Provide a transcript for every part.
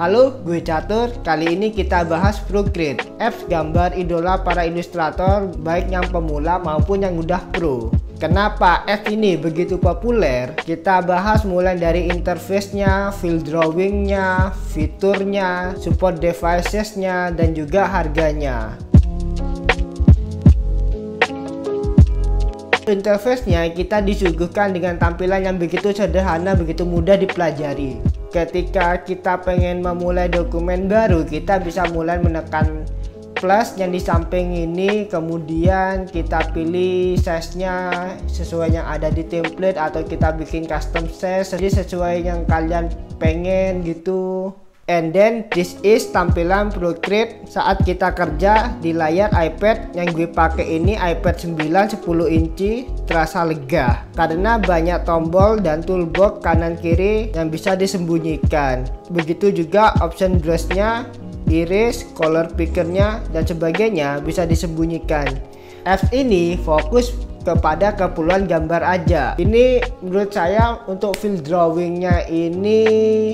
Halo, gue Catur. Kali ini kita bahas Procreate, apps gambar idola para ilustrator baik yang pemula maupun yang udah pro. Kenapa apps ini begitu populer? Kita bahas mulai dari interface-nya, field drawing-nya, fiturnya, support devices-nya, dan juga harganya. Interface-nya kita disuguhkan dengan tampilan yang begitu sederhana, begitu mudah dipelajari. Ketika kita pengen memulai dokumen baru, kita bisa mulai menekan plus yang di samping ini, kemudian kita pilih size-nya sesuai yang ada di template atau kita bikin custom size jadi sesuai yang kalian pengen gitu. And then this is tampilan Procreate saat kita kerja di layar iPad. Yang gue pakai ini iPad 9 10 inci, terasa lega karena banyak tombol dan toolbox kanan kiri yang bisa disembunyikan. Begitu juga option brushnya, iris, color picker-nya dan sebagainya bisa disembunyikan. Apps ini fokus kepada keperluan gambar aja. Ini menurut saya untuk field drawingnya ini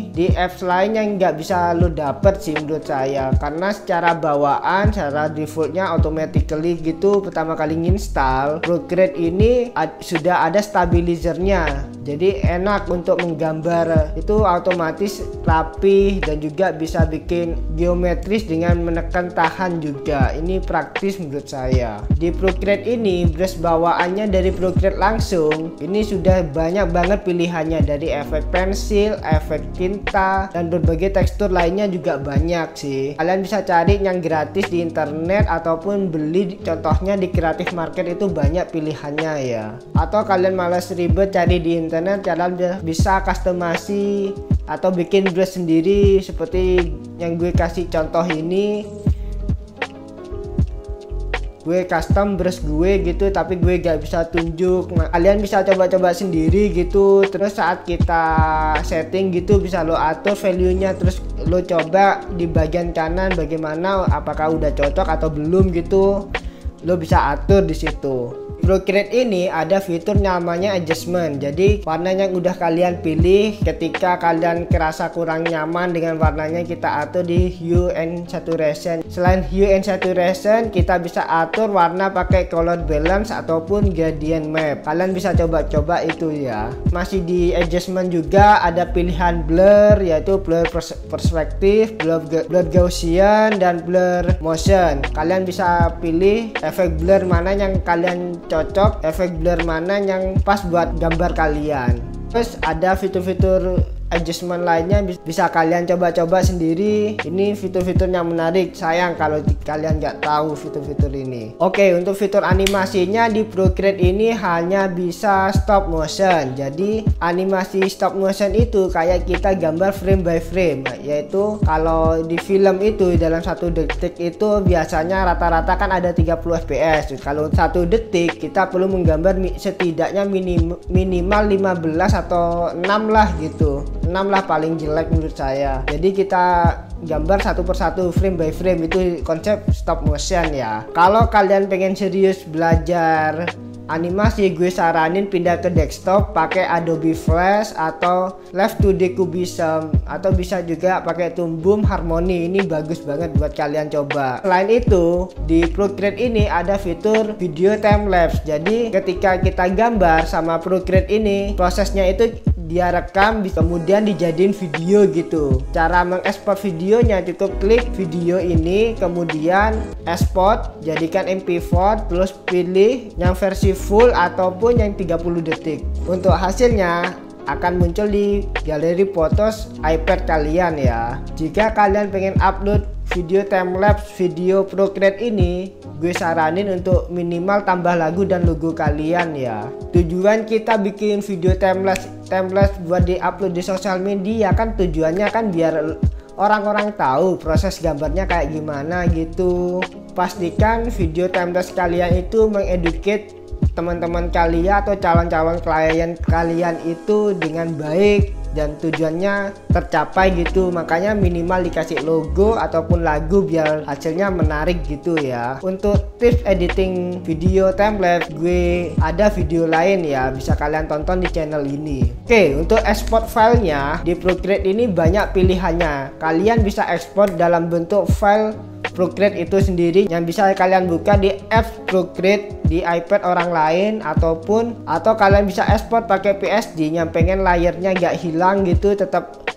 di apps lain yang nggak bisa lo dapet sih menurut saya, karena secara bawaan, secara defaultnya automatically gitu pertama kali nginstal Procreate ini sudah ada stabilizernya, jadi enak untuk menggambar itu otomatis rapi dan juga bisa bikin geometris dengan menekan tahan juga. Ini praktis menurut saya. Di Procreate ini brush bawaan dari Procreate langsung ini sudah banyak banget pilihannya, dari efek pensil, efek tinta dan berbagai tekstur lainnya juga banyak sih. Kalian bisa cari yang gratis di internet ataupun beli, contohnya di Creative Market itu banyak pilihannya ya. Atau kalian malas ribet cari di internet, kalian bisa customasi atau bikin brush sendiri seperti yang gue kasih contoh ini. Gue custom brush gue gitu, tapi gue gak bisa tunjuk. Nah, kalian bisa coba-coba sendiri gitu. Terus saat kita setting gitu bisa lo atur value nya, terus lo coba di bagian kanan bagaimana, apakah udah cocok atau belum gitu. Lo bisa atur di situ. Procreate ini ada fitur namanya adjustment. Jadi warna yang udah kalian pilih, ketika kalian kerasa kurang nyaman dengan warnanya, kita atur di hue and saturation. Selain hue and saturation, kita bisa atur warna pakai color balance ataupun gradient map. Kalian bisa coba-coba itu ya. Masih di adjustment juga ada pilihan blur, yaitu blur perspektif, blur Gaussian, dan blur motion. Kalian bisa pilih efek blur mana yang kalian cocok, efek blur mana yang pas buat gambar kalian. Terus ada fitur-fitur adjustment lainnya bisa kalian coba-coba sendiri. Ini fitur-fitur yang menarik, sayang kalau kalian nggak tahu fitur-fitur ini. Oke, untuk fitur animasinya di Procreate ini hanya bisa stop motion. Jadi animasi stop motion itu kayak kita gambar frame by frame, yaitu kalau di film itu dalam 1 detik itu biasanya rata-rata kan ada 30 fps. Kalau 1 detik kita perlu menggambar setidaknya minimal 15 atau 6 lah gitu. 6 lah paling jelek menurut saya. Jadi kita gambar satu persatu, frame by frame, itu konsep stop motion ya. Kalau kalian pengen serius belajar animasi, gue saranin pindah ke desktop pakai Adobe Flash atau Live 2D Cubism, atau bisa juga pakai Toon Boom Harmony. Ini bagus banget buat kalian coba. Selain itu, di Procreate ini ada fitur video time lapse. Jadi ketika kita gambar sama Procreate ini, prosesnya itu dia rekam kemudian dijadiin video gitu. Cara mengekspor videonya cukup klik video ini, kemudian export jadikan MP4, terus pilih yang versi full ataupun yang 30 detik. Untuk hasilnya akan muncul di galeri fotos iPad kalian ya. Jika kalian pengen upload video timelapse video Procreate ini, gue saranin untuk minimal tambah lagu dan logo kalian ya. Tujuan kita bikin video timelapse buat di-upload di sosial media kan, tujuannya kan biar orang-orang tahu proses gambarnya kayak gimana gitu. Pastikan video timelapse kalian itu mengeducate teman-teman kalian atau calon-calon klien kalian itu dengan baik. dan tujuannya tercapai gitu. Makanya minimal dikasih logo ataupun lagu biar hasilnya menarik gitu ya. Untuk tips editing video template, gue ada video lain ya, bisa kalian tonton di channel ini. Oke, untuk export filenya di Procreate ini banyak pilihannya. Kalian bisa export dalam bentuk file Procreate itu sendiri yang bisa kalian buka di apps Procreate di iPad orang lain, atau kalian bisa export pakai PSD yang pengen layernya gak hilang gitu, tetap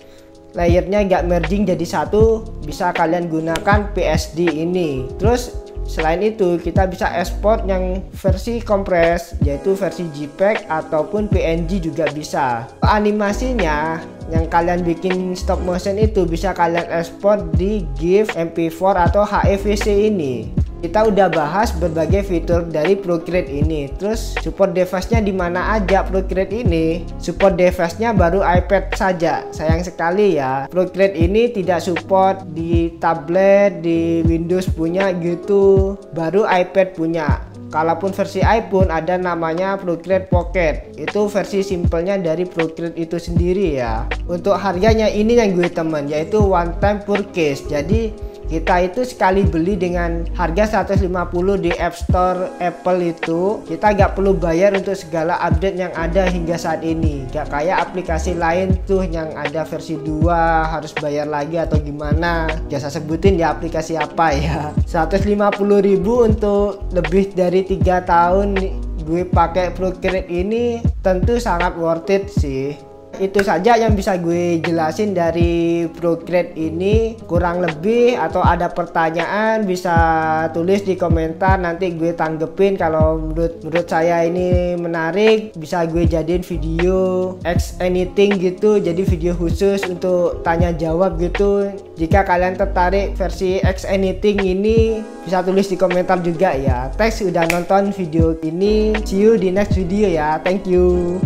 layernya gak merging jadi satu, bisa kalian gunakan PSD ini. Terus selain itu kita bisa export yang versi kompres, yaitu versi JPEG ataupun PNG juga bisa. Animasinya yang kalian bikin stop motion itu bisa kalian export di GIF, MP4 atau HEVC ini. Kita udah bahas berbagai fitur dari Procreate ini. Terus support device-nya di mana aja Procreate ini? Support device-nya baru iPad saja. Sayang sekali ya, Procreate ini tidak support di tablet, di Windows punya gitu. Baru iPad punya. Kalaupun versi iPhone ada namanya Procreate Pocket. Itu versi simpelnya dari Procreate itu sendiri ya. Untuk harganya ini yang gue temen, yaitu one time purchase. Jadi kita itu sekali beli dengan harga 150 di App Store Apple itu, kita gak perlu bayar untuk segala update yang ada hingga saat ini. Gak kayak aplikasi lain tuh yang ada versi 2 harus bayar lagi atau gimana. Gak saya sebutin ya aplikasi apa ya. 150.000 untuk lebih dari 3 tahun gue pakai Procreate ini tentu sangat worth it sih. Itu saja yang bisa gue jelasin dari Procreate ini. Kurang lebih atau ada pertanyaan bisa tulis di komentar, nanti gue tanggepin. Kalau menurut saya ini menarik, bisa gue jadiin video X anything gitu, jadi video khusus untuk tanya jawab gitu. Jika kalian tertarik versi X anything ini, bisa tulis di komentar juga ya. Thanks udah nonton video ini, see you di next video ya, thank you.